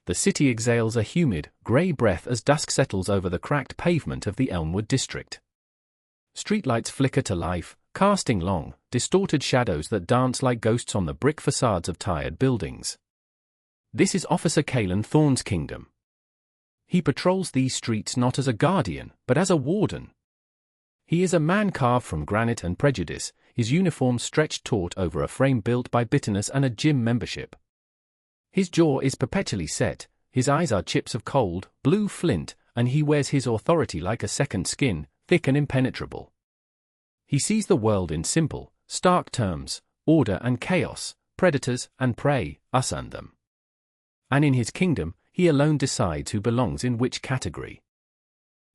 The city exhales a humid, grey breath as dusk settles over the cracked pavement of the Elmwood district. Streetlights flicker to life, casting long, distorted shadows that dance like ghosts on the brick facades of tired buildings. This is Officer Kalen Thorne's kingdom. He patrols these streets not as a guardian, but as a warden. He is a man carved from granite and prejudice, his uniform stretched taut over a frame built by bitterness and a gym membership. His jaw is perpetually set, his eyes are chips of cold, blue flint, and he wears his authority like a second skin, thick and impenetrable. He sees the world in simple, stark terms: order and chaos, predators and prey, us and them. And in his kingdom, he alone decides who belongs in which category.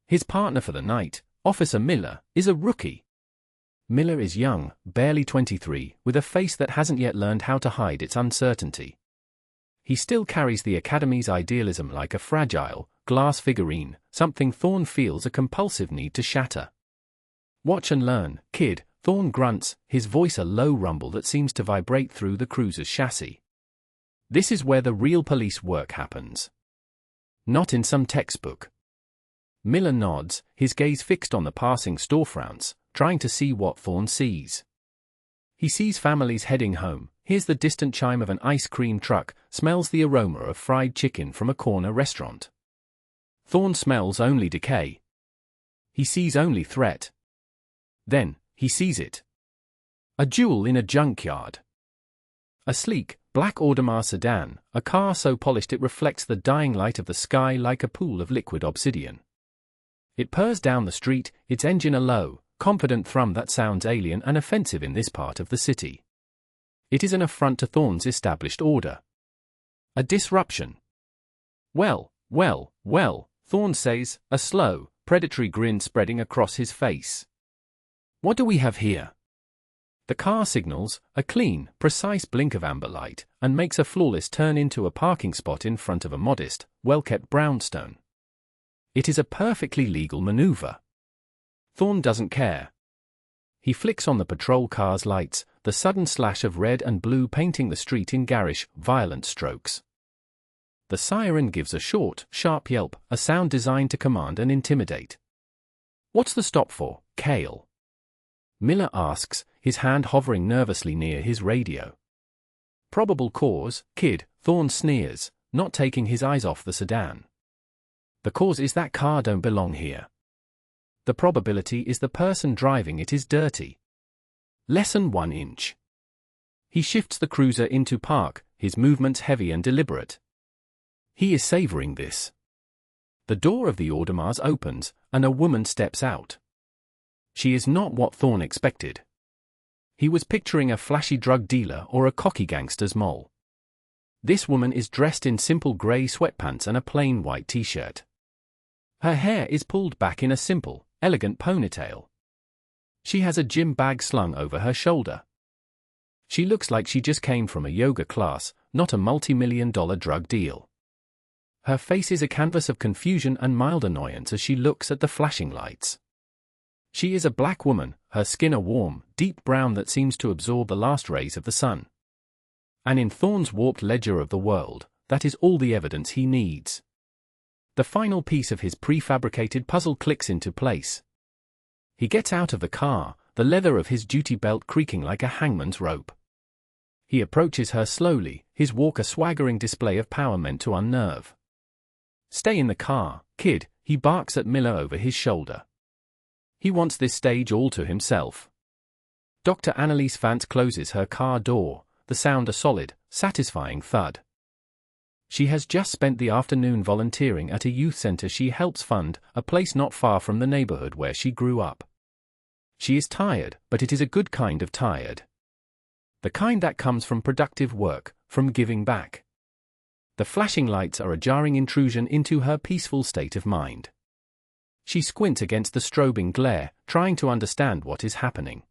His partner for the night, Officer Miller, is a rookie. Miller is young, barely 23, with a face that hasn't yet learned how to hide its uncertainty. He still carries the Academy's idealism like a fragile, glass figurine, something Thorne feels a compulsive need to shatter. "Watch and learn, kid," Thorne grunts, his voice a low rumble that seems to vibrate through the cruiser's chassis. This is where the real police work happens. Not in some textbook. Miller nods, his gaze fixed on the passing storefronts, trying to see what Thorne sees. He sees families heading home, hears the distant chime of an ice cream truck, smells the aroma of fried chicken from a corner restaurant. Thorne smells only decay. He sees only threat. Then, he sees it. A jewel in a junkyard. A sleek, black Audemars sedan, a car so polished it reflects the dying light of the sky like a pool of liquid obsidian. It purrs down the street, its engine a low, confident thrum that sounds alien and offensive in this part of the city. It is an affront to Thorne's established order. A disruption. Well, Thorne says, a slow, predatory grin spreading across his face. What do we have here? The car signals, a clean, precise blink of amber light, and makes a flawless turn into a parking spot in front of a modest, well-kept brownstone. It is a perfectly legal maneuver. Thorne doesn't care. He flicks on the patrol car's lights, the sudden slash of red and blue painting the street in garish, violent strokes. The siren gives a short, sharp yelp, a sound designed to command and intimidate. "What's the stop for, Cale?" Miller asks, his hand hovering nervously near his radio. "Probable cause, kid," Thorne sneers, not taking his eyes off the sedan. "The cause is that car don't belong here. The probability is the person driving it is dirty. Lesson 1 inch." He shifts the cruiser into park, his movements heavy and deliberate. He is savoring this. The door of the Audemars opens, and a woman steps out. She is not what Thorne expected. He was picturing a flashy drug dealer or a cocky gangster's mole. This woman is dressed in simple grey sweatpants and a plain white t-shirt. Her hair is pulled back in a simple, elegant ponytail. She has a gym bag slung over her shoulder. She looks like she just came from a yoga class, not a multi-million-dollar drug deal. Her face is a canvas of confusion and mild annoyance as she looks at the flashing lights. She is a black woman, her skin a warm, deep brown that seems to absorb the last rays of the sun. And in Thorne's warped ledger of the world, that is all the evidence he needs. The final piece of his prefabricated puzzle clicks into place. He gets out of the car, the leather of his duty belt creaking like a hangman's rope. He approaches her slowly, his walk a swaggering display of power meant to unnerve. "Stay in the car, kid," he barks at Miller over his shoulder. He wants this stage all to himself. Dr. Annalise Vance closes her car door, the sound a solid, satisfying thud. She has just spent the afternoon volunteering at a youth center she helps fund, a place not far from the neighborhood where she grew up. She is tired, but it is a good kind of tired. The kind that comes from productive work, from giving back. The flashing lights are a jarring intrusion into her peaceful state of mind. She squints against the strobing glare, trying to understand what is happening.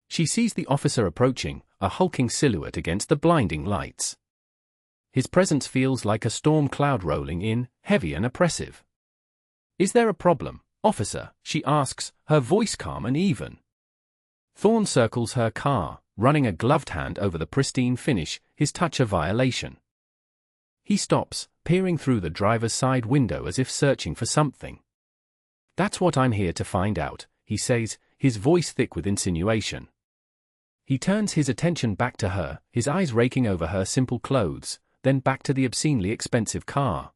She sees the officer approaching, a hulking silhouette against the blinding lights. His presence feels like a storm cloud rolling in, heavy and oppressive. "Is there a problem, officer?" she asks, her voice calm and even. Thorne circles her car, running a gloved hand over the pristine finish, his touch a violation. He stops, peering through the driver's side window as if searching for something. "That's what I'm here to find out," he says, his voice thick with insinuation. He turns his attention back to her, his eyes raking over her simple clothes, then back to the obscenely expensive car.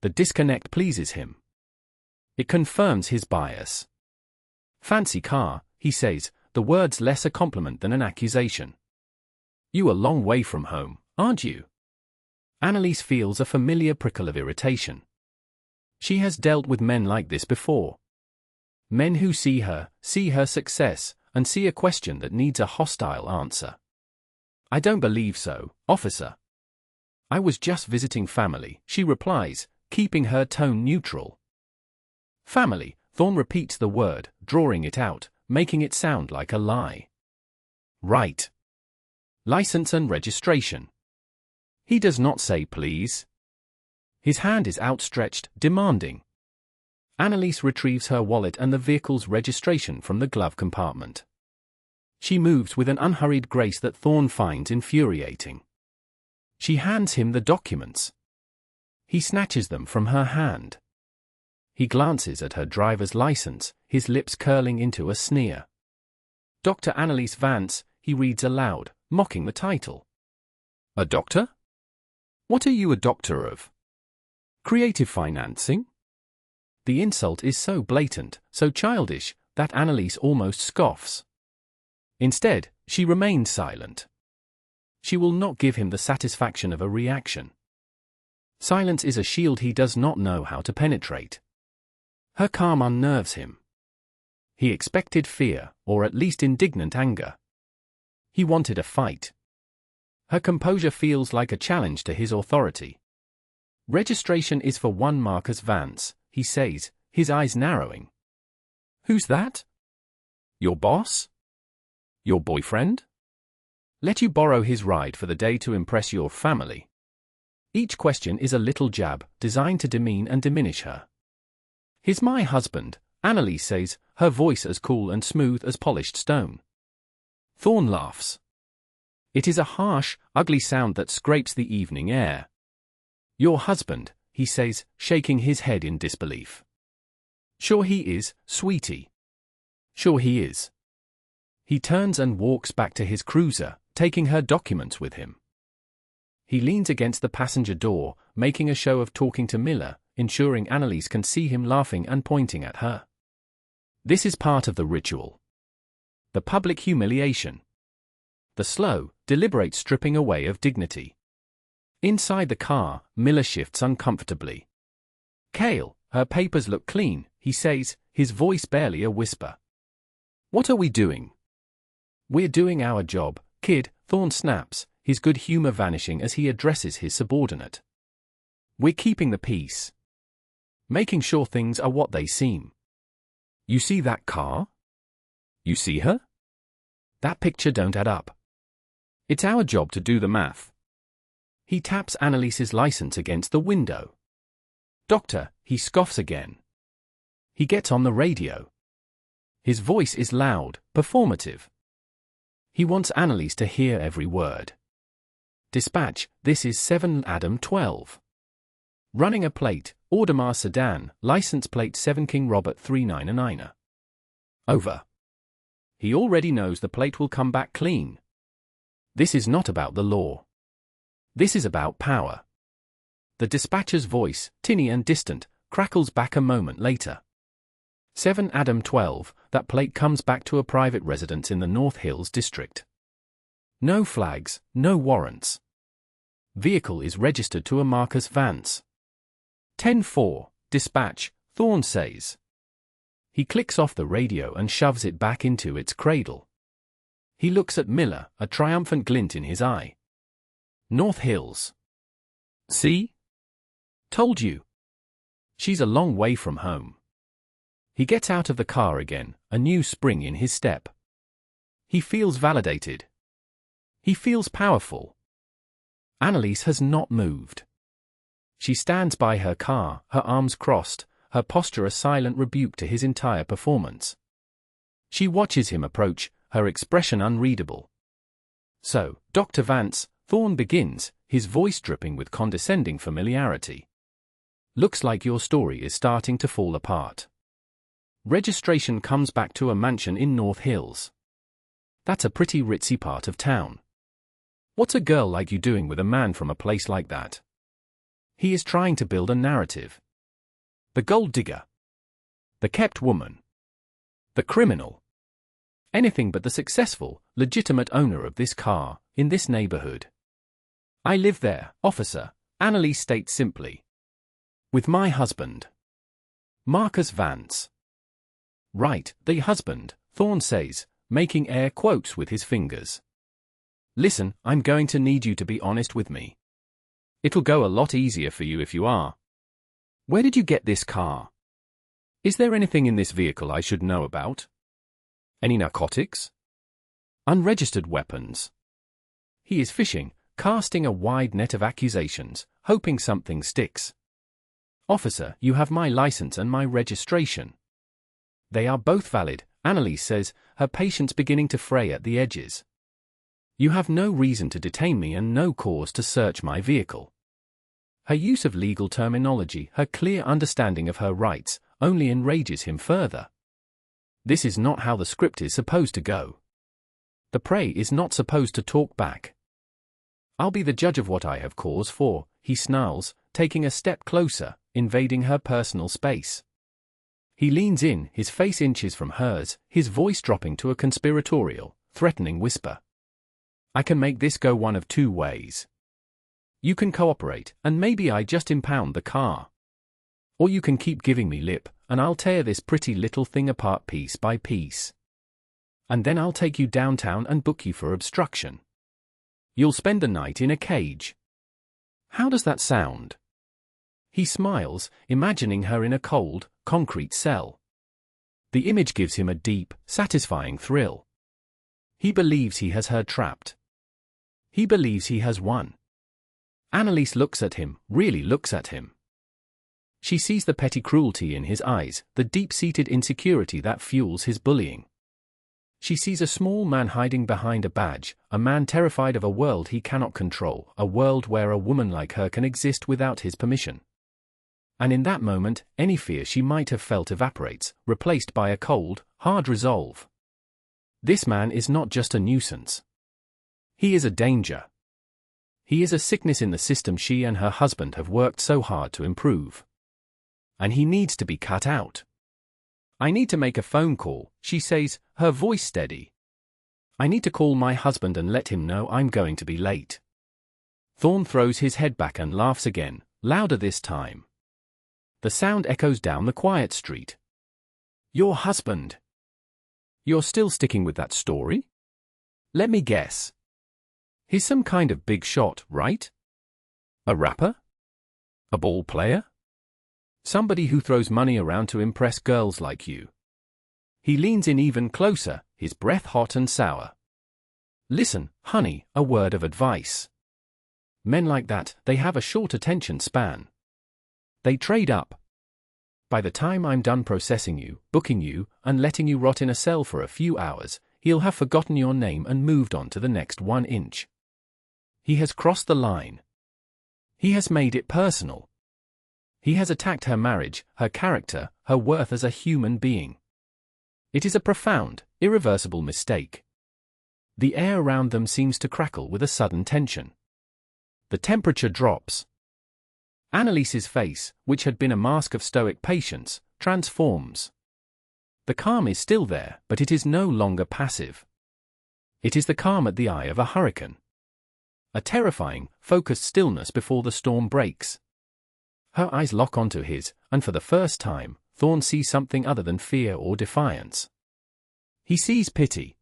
The disconnect pleases him. It confirms his bias. "Fancy car," he says, the words less a compliment than an accusation. "You a long way from home, aren't you?" Annalise feels a familiar prickle of irritation. She has dealt with men like this before. Men who see her success, and see a question that needs a hostile answer. "I don't believe so, officer. I was just visiting family," she replies, keeping her tone neutral. "Family," Thorne repeats the word, drawing it out, making it sound like a lie. "Right. License and registration." He does not say please. His hand is outstretched, demanding. Annalise retrieves her wallet and the vehicle's registration from the glove compartment. She moves with an unhurried grace that Thorne finds infuriating. She hands him the documents. He snatches them from her hand. He glances at her driver's license, his lips curling into a sneer. "Dr. Annalise Vance," he reads aloud, mocking the title. "A doctor? What are you a doctor of? Creative financing?" The insult is so blatant, so childish, that Annalise almost scoffs. Instead, she remains silent. She will not give him the satisfaction of a reaction. Silence is a shield he does not know how to penetrate. Her calm unnerves him. He expected fear, or at least indignant anger. He wanted a fight. Her composure feels like a challenge to his authority. "Registration is for one Marcus Vance," he says, his eyes narrowing. "Who's that? Your boss? Your boyfriend? Let you borrow his ride for the day to impress your family?" Each question is a little jab, designed to demean and diminish her. "He's my husband," Annalise says, her voice as cool and smooth as polished stone. Thorne laughs. It is a harsh, ugly sound that scrapes the evening air. "Your husband," he says, shaking his head in disbelief. "Sure he is, sweetie. Sure he is." He turns and walks back to his cruiser, taking her documents with him. He leans against the passenger door, making a show of talking to Miller, ensuring Annalise can see him laughing and pointing at her. This is part of the ritual. The public humiliation. The slow, deliberate stripping away of dignity. Inside the car, Miller shifts uncomfortably. "Cale, her papers look clean," he says, his voice barely a whisper. "What are we doing?" "We're doing our job, kid," Thorne snaps, his good humor vanishing as he addresses his subordinate. "We're keeping the peace. Making sure things are what they seem. You see that car? You see her? That picture don't add up. It's our job to do the math." He taps Annalise's license against the window. "Doctor," he scoffs again. He gets on the radio. His voice is loud, performative. He wants Annalise to hear every word. "Dispatch, this is 7 Adam 12. Running a plate, Audemars sedan, license plate 7 King Robert 399er. Over." He already knows the plate will come back clean. This is not about the law. This is about power. The dispatcher's voice, tinny and distant, crackles back a moment later. 7 Adam 12, that plate comes back to a private residence in the North Hills district. No flags, no warrants. Vehicle is registered to a Marcus Vance. 10-4, dispatch, Thorne says. He clicks off the radio and shoves it back into its cradle. He looks at Miller, a triumphant glint in his eye. "North Hills. See? Told you. She's a long way from home." He gets out of the car again, a new spring in his step. He feels validated. He feels powerful. Annalise has not moved. She stands by her car, her arms crossed, her posture a silent rebuke to his entire performance. She watches him approach, her expression unreadable. "So, Dr. Vance," Thorne begins, his voice dripping with condescending familiarity. Looks like your story is starting to fall apart. Registration comes back to a mansion in North Hills. That's a pretty ritzy part of town. What's a girl like you doing with a man from a place like that? He is trying to build a narrative. The gold digger. The kept woman. The criminal. Anything but the successful, legitimate owner of this car, in this neighborhood. I live there, officer, Annalise states simply. With my husband. Marcus Vance. Right, the husband, Thorne says, making air quotes with his fingers. Listen, I'm going to need you to be honest with me. It'll go a lot easier for you if you are. Where did you get this car? Is there anything in this vehicle I should know about? Any narcotics? Unregistered weapons? He is fishing, casting a wide net of accusations, hoping something sticks. Officer, you have my license and my registration. They are both valid, Annalise says, her patience beginning to fray at the edges. You have no reason to detain me and no cause to search my vehicle. Her use of legal terminology, her clear understanding of her rights, only enrages him further. This is not how the script is supposed to go. The prey is not supposed to talk back. I'll be the judge of what I have cause for, he snarls, taking a step closer, invading her personal space. He leans in, his face inches from hers, his voice dropping to a conspiratorial, threatening whisper. I can make this go one of two ways. You can cooperate, and maybe I just impound the car. Or you can keep giving me lip, and I'll tear this pretty little thing apart piece by piece. And then I'll take you downtown and book you for obstruction. You'll spend the night in a cage. How does that sound? He smiles, imagining her in a cold, concrete cell. The image gives him a deep, satisfying thrill. He believes he has her trapped. He believes he has won. Annalise looks at him, really looks at him. She sees the petty cruelty in his eyes, the deep-seated insecurity that fuels his bullying. She sees a small man hiding behind a badge, a man terrified of a world he cannot control, a world where a woman like her can exist without his permission. And in that moment, any fear she might have felt evaporates, replaced by a cold, hard resolve. This man is not just a nuisance. He is a danger. He is a sickness in the system she and her husband have worked so hard to improve. And he needs to be cut out. I need to make a phone call, she says, her voice steady. I need to call my husband and let him know I'm going to be late. Thorne throws his head back and laughs again, louder this time. The sound echoes down the quiet street. Your husband. You're still sticking with that story? Let me guess. He's some kind of big shot, right? A rapper? A ball player? Somebody who throws money around to impress girls like you. He leans in even closer, his breath hot and sour. Listen, honey, a word of advice. Men like that, they have a short attention span. They trade up. By the time I'm done processing you, booking you, and letting you rot in a cell for a few hours, he'll have forgotten your name and moved on to the next 1 inch. He has crossed the line. He has made it personal. He has attacked her marriage, her character, her worth as a human being. It is a profound, irreversible mistake. The air around them seems to crackle with a sudden tension. The temperature drops. Annalise's face, which had been a mask of stoic patience, transforms. The calm is still there, but it is no longer passive. It is the calm at the eye of a hurricane. A terrifying, focused stillness before the storm breaks. Her eyes lock onto his, and for the first time, Thorne sees something other than fear or defiance. He sees pity.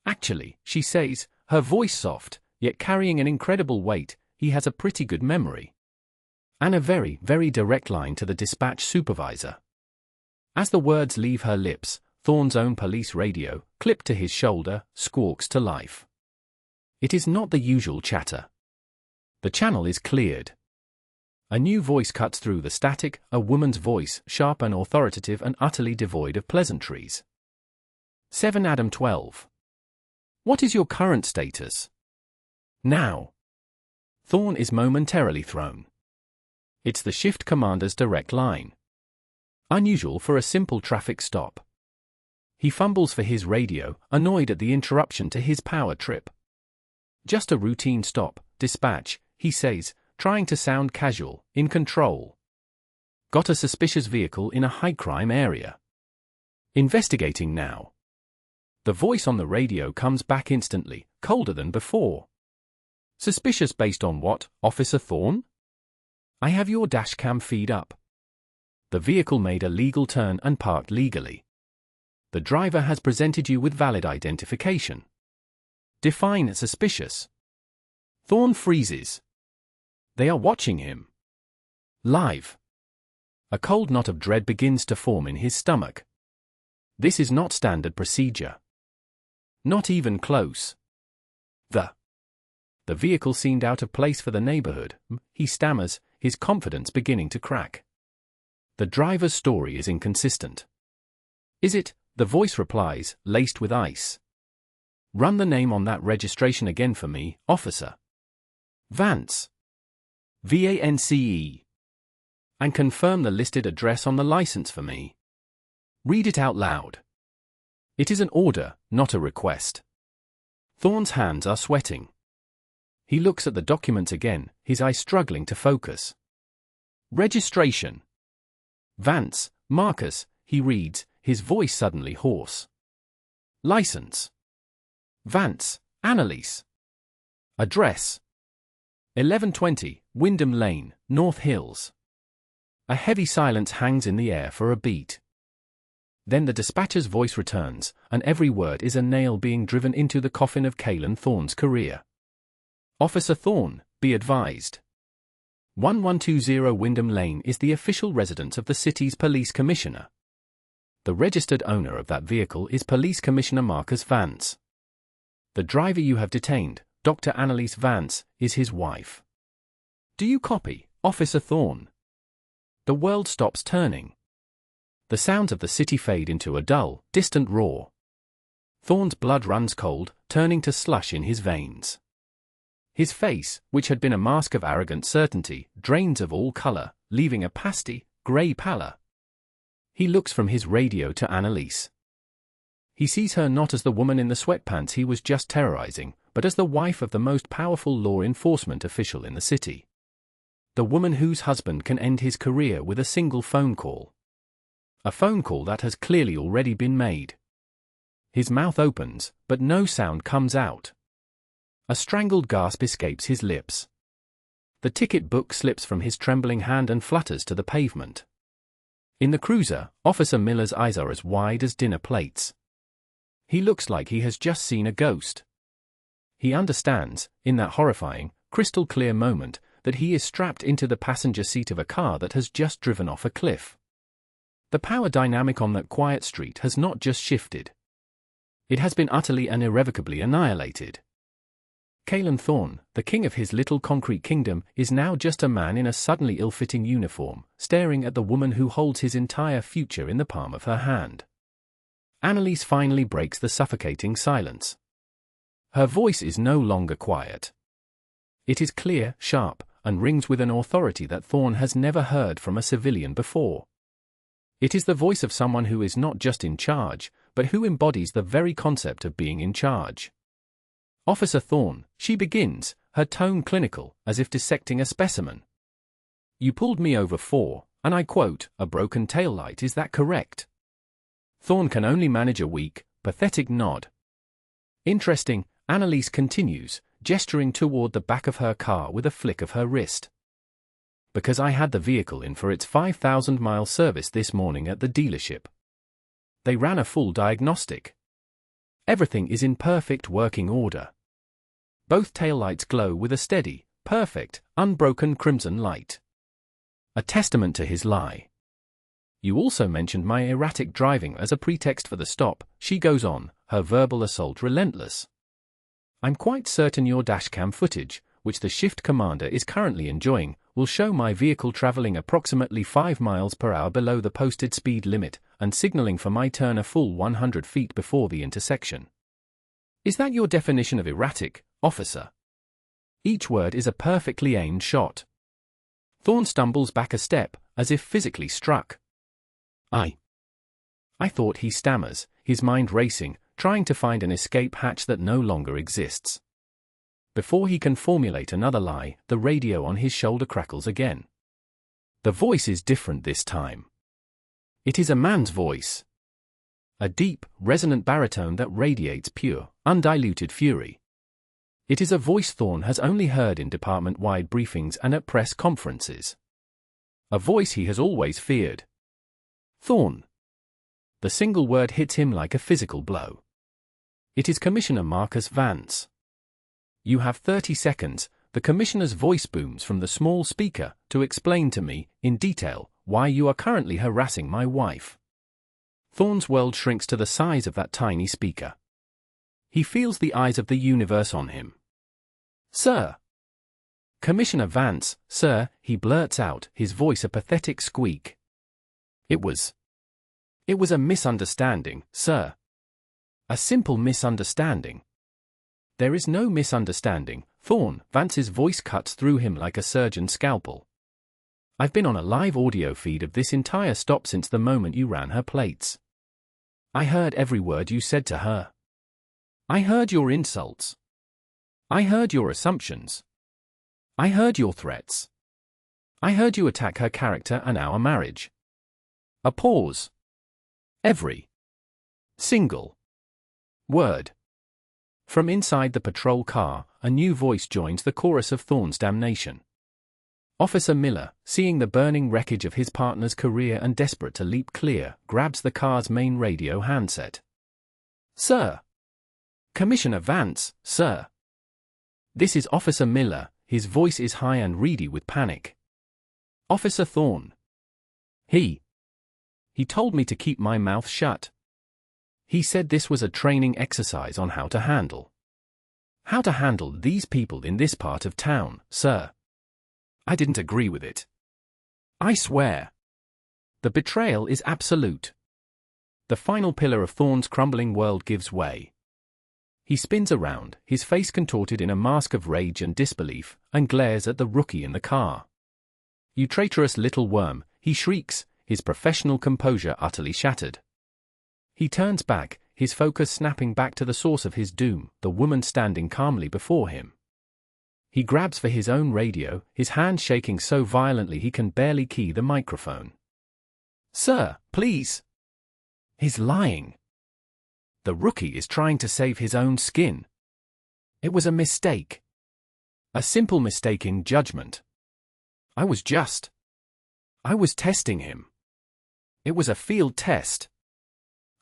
Actually, she says, her voice soft, yet carrying an incredible weight, he has a pretty good memory. And a very, very direct line to the dispatch supervisor. As the words leave her lips, Thorne's own police radio, clipped to his shoulder, squawks to life. It is not the usual chatter. The channel is cleared. A new voice cuts through the static, a woman's voice, sharp and authoritative and utterly devoid of pleasantries. 7 Adam 12. What is your current status? Now. Thorne is momentarily thrown. It's the shift commander's direct line. Unusual for a simple traffic stop. He fumbles for his radio, annoyed at the interruption to his power trip. Just a routine stop, dispatch, he says, trying to sound casual, in control. Got a suspicious vehicle in a high-crime area. Investigating now. The voice on the radio comes back instantly, colder than before. Suspicious based on what, Officer Thorne? I have your dashcam feed up. The vehicle made a legal turn and parked legally. The driver has presented you with valid identification. Define suspicious. Thorne freezes. They are watching him. Live. A cold knot of dread begins to form in his stomach. This is not standard procedure. Not even close. The vehicle seemed out of place for the neighborhood, he stammers, his confidence beginning to crack. The driver's story is inconsistent. Is it? The voice replies, laced with ice. Run the name on that registration again for me, officer. Vance. Vance. And confirm the listed address on the license for me. Read it out loud. It is an order, not a request. Thorne's hands are sweating. He looks at the documents again, his eyes struggling to focus. Registration. Vance, Marcus, he reads, his voice suddenly hoarse. License. Vance, Annalise. Address. 1120, Wyndham Lane, North Hills. A heavy silence hangs in the air for a beat. Then the dispatcher's voice returns, and every word is a nail being driven into the coffin of Caelan Thorne's career. Officer Thorne, be advised. 1120 Wyndham Lane is the official residence of the city's police commissioner. The registered owner of that vehicle is Police Commissioner Marcus Vance. The driver you have detained, Dr. Annalise Vance, is his wife. Do you copy, Officer Thorne? The world stops turning. The sounds of the city fade into a dull, distant roar. Thorne's blood runs cold, turning to slush in his veins. His face, which had been a mask of arrogant certainty, drains of all color, leaving a pasty, grey pallor. He looks from his radio to Annalise. He sees her not as the woman in the sweatpants he was just terrorizing, but as the wife of the most powerful law enforcement official in the city. The woman whose husband can end his career with a single phone call. A phone call that has clearly already been made. His mouth opens, but no sound comes out. A strangled gasp escapes his lips. The ticket book slips from his trembling hand and flutters to the pavement. In the cruiser, Officer Miller's eyes are as wide as dinner plates. He looks like he has just seen a ghost. He understands, in that horrifying, crystal-clear moment, that he is strapped into the passenger seat of a car that has just driven off a cliff. The power dynamic on that quiet street has not just shifted. It has been utterly and irrevocably annihilated. Caelan Thorne, the king of his little concrete kingdom, is now just a man in a suddenly ill-fitting uniform, staring at the woman who holds his entire future in the palm of her hand. Annalise finally breaks the suffocating silence. Her voice is no longer quiet. It is clear, sharp, and rings with an authority that Thorne has never heard from a civilian before. It is the voice of someone who is not just in charge, but who embodies the very concept of being in charge. Officer Thorne, she begins, her tone clinical, as if dissecting a specimen. You pulled me over for, and I quote, a broken taillight, is that correct? Thorne can only manage a weak, pathetic nod. Interesting, Annalise continues, gesturing toward the back of her car with a flick of her wrist. Because I had the vehicle in for its 5,000-mile service this morning at the dealership. They ran a full diagnostic. Everything is in perfect working order. Both taillights glow with a steady, perfect, unbroken crimson light. A testament to his lie. You also mentioned my erratic driving as a pretext for the stop, she goes on, her verbal assault relentless. I'm quite certain your dashcam footage, which the shift commander is currently enjoying, will show my vehicle traveling approximately 5 miles per hour below the posted speed limit and signaling for my turn a full 100 feet before the intersection. Is that your definition of erratic, officer? Each word is a perfectly aimed shot. Thorn stumbles back a step, as if physically struck. I thought, he stammers, his mind racing, trying to find an escape hatch that no longer exists. Before he can formulate another lie, the radio on his shoulder crackles again. The voice is different this time. It is a man's voice. A deep, resonant baritone that radiates pure, undiluted fury. It is a voice Thorn has only heard in department-wide briefings and at press conferences. A voice he has always feared. Thorn. The single word hits him like a physical blow. It is Commissioner Marcus Vance. You have 30 seconds, the Commissioner's voice booms from the small speaker, to explain to me, in detail, why you are currently harassing my wife. Thorn's world shrinks to the size of that tiny speaker. He feels the eyes of the universe on him. Sir. Commissioner Vance, sir, he blurts out, his voice a pathetic squeak. It was a misunderstanding, sir. A simple misunderstanding. There is no misunderstanding, Thorn. Vance's voice cuts through him like a surgeon's scalpel. I've been on a live audio feed of this entire stop since the moment you ran her plates. I heard every word you said to her. I heard your insults. I heard your assumptions. I heard your threats. I heard you attack her character and our marriage. A pause. Every single word. From inside the patrol car, a new voice joins the chorus of Thorn's damnation. Officer Miller, seeing the burning wreckage of his partner's career and desperate to leap clear, grabs the car's main radio handset. Sir. Commissioner Vance, sir. This is Officer Miller, his voice is high and reedy with panic. Officer Thorn. He told me to keep my mouth shut. He said this was a training exercise on how to handle these people in this part of town, sir. I didn't agree with it. I swear. The betrayal is absolute. The final pillar of Thorn's crumbling world gives way. He spins around, his face contorted in a mask of rage and disbelief, and glares at the rookie in the car. You traitorous little worm, he shrieks, his professional composure utterly shattered. He turns back, his focus snapping back to the source of his doom, the woman standing calmly before him. He grabs for his own radio, his hand shaking so violently he can barely key the microphone. Sir, please. He's lying. The rookie is trying to save his own skin. It was a mistake. A simple mistake in judgment. I was testing him. It was a field test.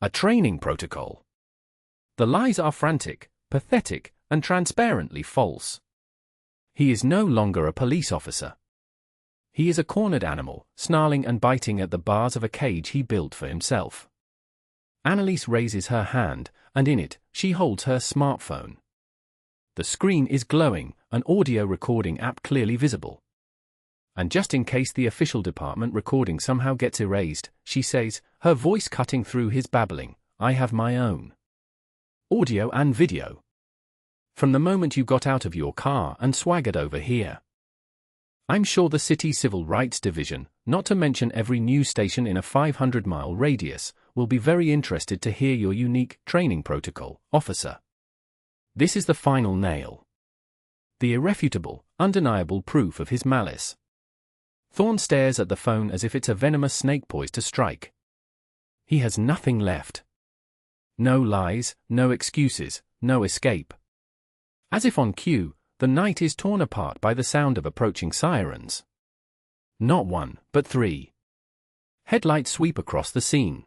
A training protocol. The lies are frantic, pathetic, and transparently false. He is no longer a police officer. He is a cornered animal, snarling and biting at the bars of a cage he built for himself. Annalise raises her hand, and in it, she holds her smartphone. The screen is glowing, an audio recording app clearly visible. And just in case the official department recording somehow gets erased, she says, her voice cutting through his babbling, I have my own audio and video. From the moment you got out of your car and swaggered over here. I'm sure the city civil rights division, not to mention every news station in a 500-mile radius, will be very interested to hear your unique training protocol, officer. This is the final nail. The irrefutable, undeniable proof of his malice. Thorn stares at the phone as if it's a venomous snake poised to strike. He has nothing left. No lies, no excuses, no escape. As if on cue, the night is torn apart by the sound of approaching sirens. Not one, but three. Headlights sweep across the scene.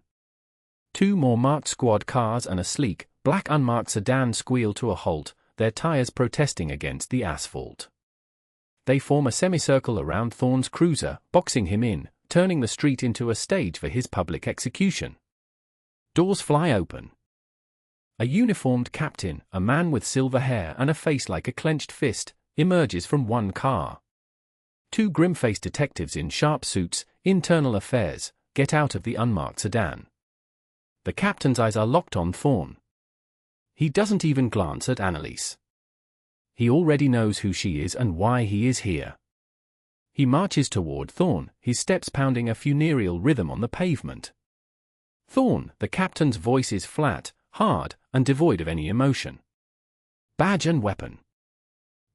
Two more marked squad cars and a sleek, black unmarked sedan squeal to a halt, their tires protesting against the asphalt. They form a semicircle around Thorn's cruiser, boxing him in, turning the street into a stage for his public execution. Doors fly open. A uniformed captain, a man with silver hair and a face like a clenched fist, emerges from one car. Two grim-faced detectives in sharp suits, internal affairs, get out of the unmarked sedan. The captain's eyes are locked on Thorn. He doesn't even glance at Annalise. He already knows who she is and why he is here. He marches toward Thorn, his steps pounding a funereal rhythm on the pavement. Thorn, the captain's voice is flat, hard, and devoid of any emotion. Badge and weapon.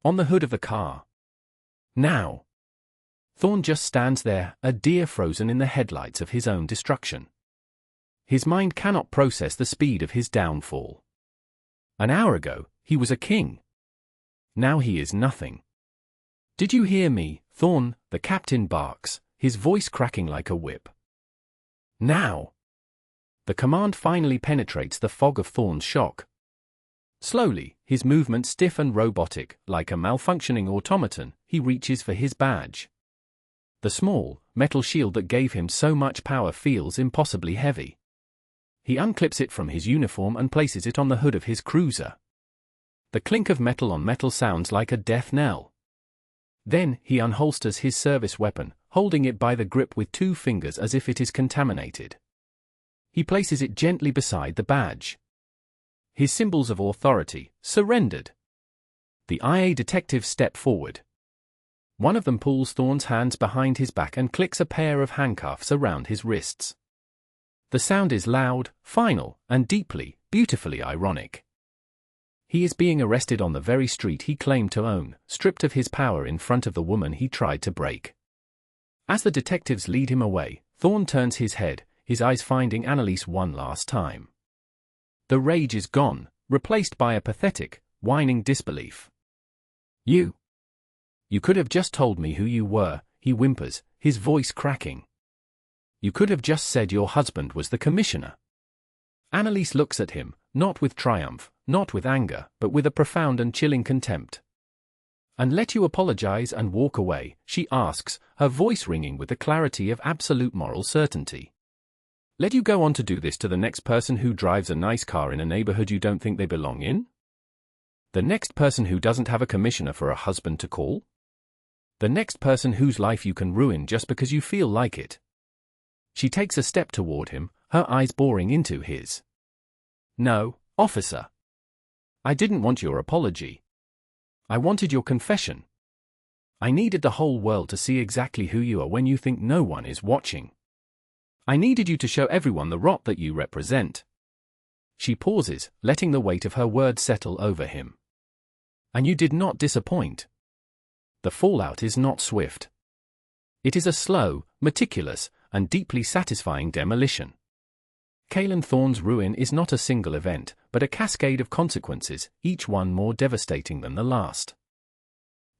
On the hood of the car. Now. Thorn just stands there, a deer frozen in the headlights of his own destruction. His mind cannot process the speed of his downfall. An hour ago, he was a king. Now he is nothing. Did you hear me, Thorn? The captain barks, his voice cracking like a whip. Now. The command finally penetrates the fog of Thorn's shock. Slowly, his movements stiff and robotic, like a malfunctioning automaton, he reaches for his badge. The small, metal shield that gave him so much power feels impossibly heavy. He unclips it from his uniform and places it on the hood of his cruiser. The clink of metal on metal sounds like a death knell. Then, he unholsters his service weapon, holding it by the grip with 2 fingers as if it is contaminated. He places it gently beside the badge. His symbols of authority, surrendered. The IA detectives step forward. One of them pulls Thorn's hands behind his back and clicks a pair of handcuffs around his wrists. The sound is loud, final, and deeply, beautifully ironic. He is being arrested on the very street he claimed to own, stripped of his power in front of the woman he tried to break. As the detectives lead him away, Thorn turns his head, his eyes finding Annalise one last time. The rage is gone, replaced by a pathetic, whining disbelief. You could have just told me who you were, he whimpers, his voice cracking. You could have just said your husband was the commissioner. Annalise looks at him, not with triumph, not with anger, but with a profound and chilling contempt. And let you apologize and walk away, she asks, her voice ringing with the clarity of absolute moral certainty. Let you go on to do this to the next person who drives a nice car in a neighborhood you don't think they belong in? The next person who doesn't have a commissioner for a husband to call? The next person whose life you can ruin just because you feel like it. She takes a step toward him, her eyes boring into his. No, officer. I didn't want your apology. I wanted your confession. I needed the whole world to see exactly who you are when you think no one is watching. I needed you to show everyone the rot that you represent. She pauses, letting the weight of her words settle over him. And you did not disappoint. The fallout is not swift. It is a slow, meticulous, and deeply satisfying demolition. Caelan Thorne's ruin is not a single event, but a cascade of consequences, each one more devastating than the last.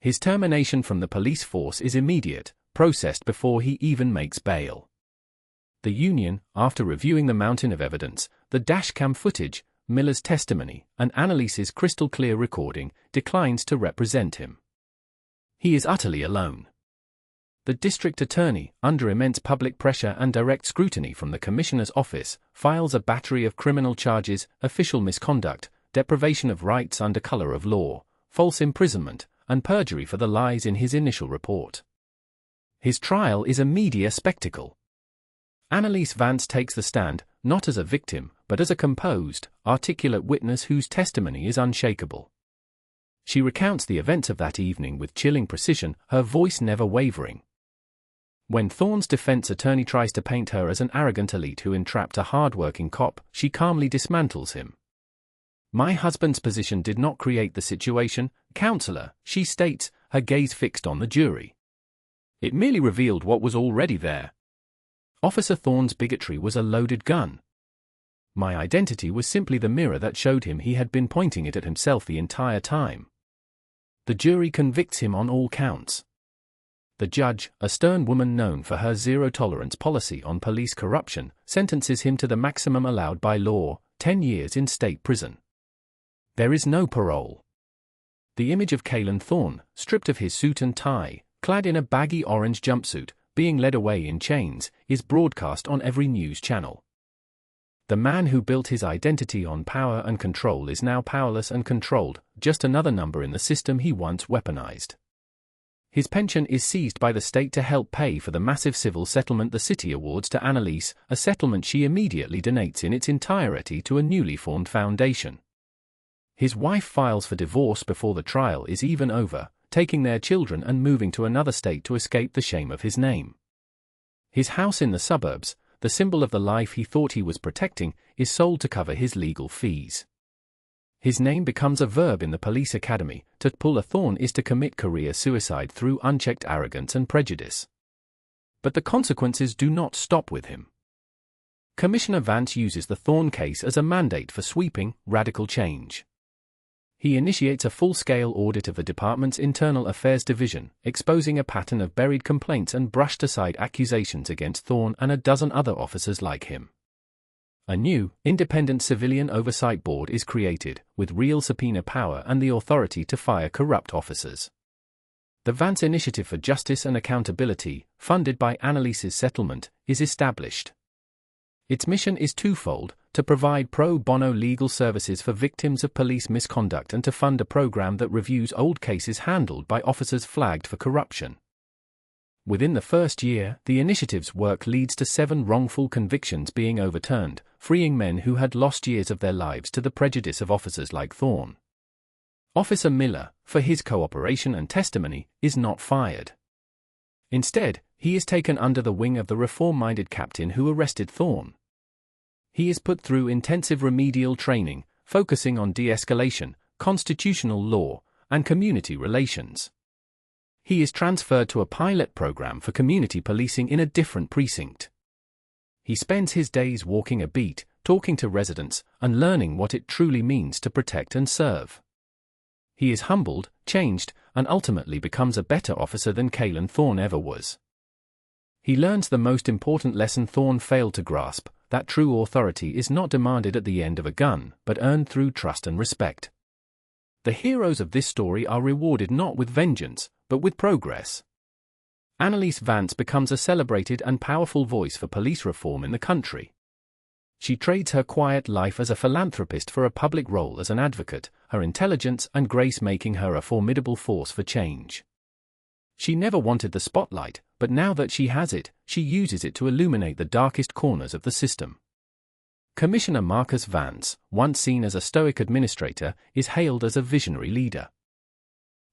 His termination from the police force is immediate, processed before he even makes bail. The union, after reviewing the mountain of evidence, the dashcam footage, Miller's testimony, and Annalise's crystal-clear recording, declines to represent him. He is utterly alone. The district attorney, under immense public pressure and direct scrutiny from the commissioner's office, files a battery of criminal charges, official misconduct, deprivation of rights under color of law, false imprisonment, and perjury for the lies in his initial report. His trial is a media spectacle. Annalise Vance takes the stand, not as a victim, but as a composed, articulate witness whose testimony is unshakable. She recounts the events of that evening with chilling precision, her voice never wavering. When Thorne's defense attorney tries to paint her as an arrogant elite who entrapped a hard-working cop, she calmly dismantles him. My husband's position did not create the situation, counselor, she states, her gaze fixed on the jury. It merely revealed what was already there. Officer Thorne's bigotry was a loaded gun. My identity was simply the mirror that showed him he had been pointing it at himself the entire time. The jury convicts him on all counts. The judge, a stern woman known for her zero-tolerance policy on police corruption, sentences him to the maximum allowed by law, 10 years in state prison. There is no parole. The image of Caelan Thorne, stripped of his suit and tie, clad in a baggy orange jumpsuit, being led away in chains, is broadcast on every news channel. The man who built his identity on power and control is now powerless and controlled, just another number in the system he once weaponized. His pension is seized by the state to help pay for the massive civil settlement the city awards to Annalise, a settlement she immediately donates in its entirety to a newly formed foundation. His wife files for divorce before the trial is even over, taking their children and moving to another state to escape the shame of his name. His house in the suburbs, the symbol of the life he thought he was protecting, is sold to cover his legal fees. His name becomes a verb in the police academy. To pull a Thorn is to commit career suicide through unchecked arrogance and prejudice. But the consequences do not stop with him. Commissioner Vance uses the Thorn case as a mandate for sweeping, radical change. He initiates a full-scale audit of the department's Internal Affairs Division, exposing a pattern of buried complaints and brushed-aside accusations against Thorn and a dozen other officers like him. A new, independent civilian oversight board is created, with real subpoena power and the authority to fire corrupt officers. The Vance Initiative for Justice and Accountability, funded by Annalise's settlement, is established. Its mission is twofold: to provide pro bono legal services for victims of police misconduct and to fund a program that reviews old cases handled by officers flagged for corruption. Within the first year, the initiative's work leads to 7 wrongful convictions being overturned, freeing men who had lost years of their lives to the prejudice of officers like Thorn. Officer Miller, for his cooperation and testimony, is not fired. Instead, he is taken under the wing of the reform-minded captain who arrested Thorn. He is put through intensive remedial training, focusing on de-escalation, constitutional law, and community relations. He is transferred to a pilot program for community policing in a different precinct. He spends his days walking a beat, talking to residents, and learning what it truly means to protect and serve. He is humbled, changed, and ultimately becomes a better officer than Kalen Thorn ever was. He learns the most important lesson Thorn failed to grasp, that true authority is not demanded at the end of a gun, but earned through trust and respect. The heroes of this story are rewarded not with vengeance, but with progress. Annalise Vance becomes a celebrated and powerful voice for police reform in the country. She trades her quiet life as a philanthropist for a public role as an advocate, her intelligence and grace making her a formidable force for change. She never wanted the spotlight, but now that she has it, she uses it to illuminate the darkest corners of the system. Commissioner Marcus Vance, once seen as a stoic administrator, is hailed as a visionary leader.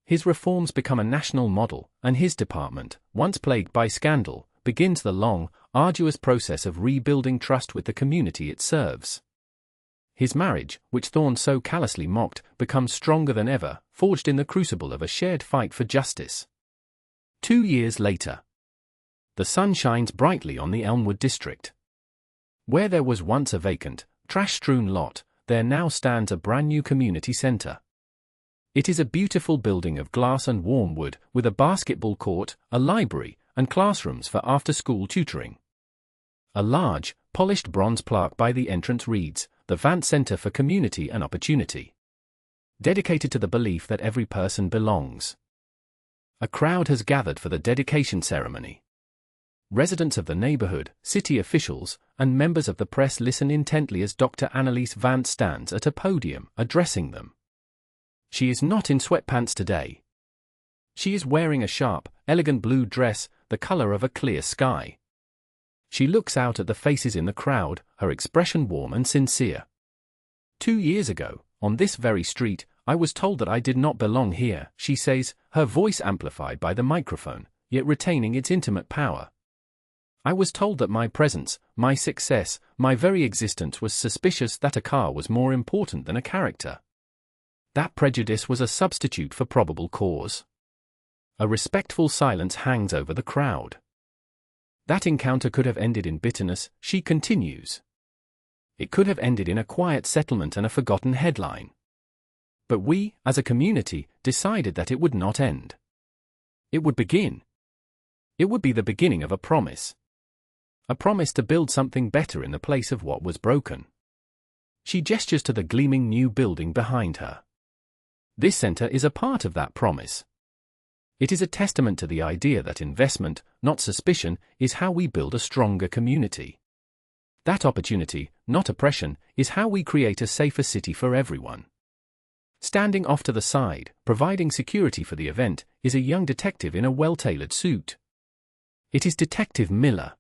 His reforms become a national model, and his department, once plagued by scandal, begins the long, arduous process of rebuilding trust with the community it serves. His marriage, which Thorn so callously mocked, becomes stronger than ever, forged in the crucible of a shared fight for justice. 2 years later, the sun shines brightly on the Elmwood district. Where there was once a vacant, trash-strewn lot, there now stands a brand-new community center. It is a beautiful building of glass and warm wood, with a basketball court, a library, and classrooms for after-school tutoring. A large, polished bronze plaque by the entrance reads, "The Vance Center for Community and Opportunity," dedicated to the belief that every person belongs. A crowd has gathered for the dedication ceremony. Residents of the neighborhood, city officials, and members of the press listen intently as Dr. Annalise Vance stands at a podium, addressing them. She is not in sweatpants today. She is wearing a sharp, elegant blue dress, the color of a clear sky. She looks out at the faces in the crowd, her expression warm and sincere. 2 years ago, on this very street, I was told that I did not belong here, she says, her voice amplified by the microphone, yet retaining its intimate power. I was told that my presence, my success, my very existence was suspicious, that a car was more important than a character. That prejudice was a substitute for probable cause. A respectful silence hangs over the crowd. That encounter could have ended in bitterness, she continues. It could have ended in a quiet settlement and a forgotten headline. But we, as a community, decided that it would not end. It would begin. It would be the beginning of a promise. A promise to build something better in the place of what was broken. She gestures to the gleaming new building behind her. This center is a part of that promise. It is a testament to the idea that investment, not suspicion, is how we build a stronger community. That opportunity, not oppression, is how we create a safer city for everyone. Standing off to the side, providing security for the event, is a young detective in a well-tailored suit. It is Detective Miller.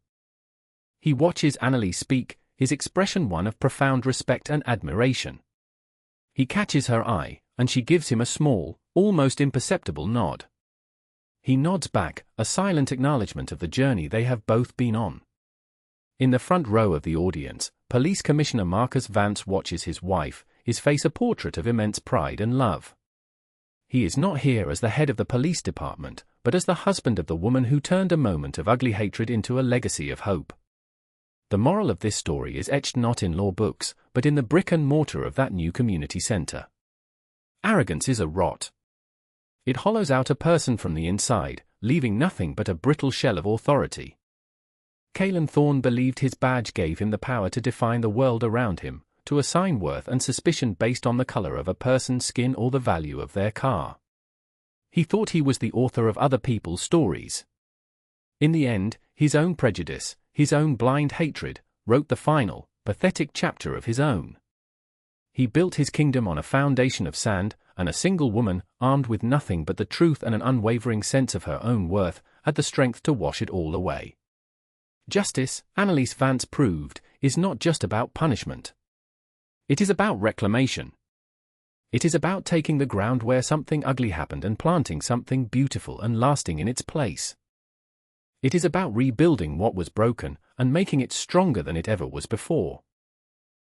He watches Annalise speak, his expression one of profound respect and admiration. He catches her eye, and she gives him a small, almost imperceptible nod. He nods back, a silent acknowledgement of the journey they have both been on. In the front row of the audience, Police Commissioner Marcus Vance watches his wife, his face a portrait of immense pride and love. He is not here as the head of the police department, but as the husband of the woman who turned a moment of ugly hatred into a legacy of hope. The moral of this story is etched not in law books, but in the brick and mortar of that new community center. Arrogance is a rot. It hollows out a person from the inside, leaving nothing but a brittle shell of authority. Caelan Thorne believed his badge gave him the power to define the world around him, to assign worth and suspicion based on the color of a person's skin or the value of their car. He thought he was the author of other people's stories. In the end, his own prejudice, his own blind hatred, wrote the final, pathetic chapter of his own. He built his kingdom on a foundation of sand, and a single woman, armed with nothing but the truth and an unwavering sense of her own worth, had the strength to wash it all away. Justice, Annalise Vance proved, is not just about punishment. It is about reclamation. It is about taking the ground where something ugly happened and planting something beautiful and lasting in its place. It is about rebuilding what was broken and making it stronger than it ever was before.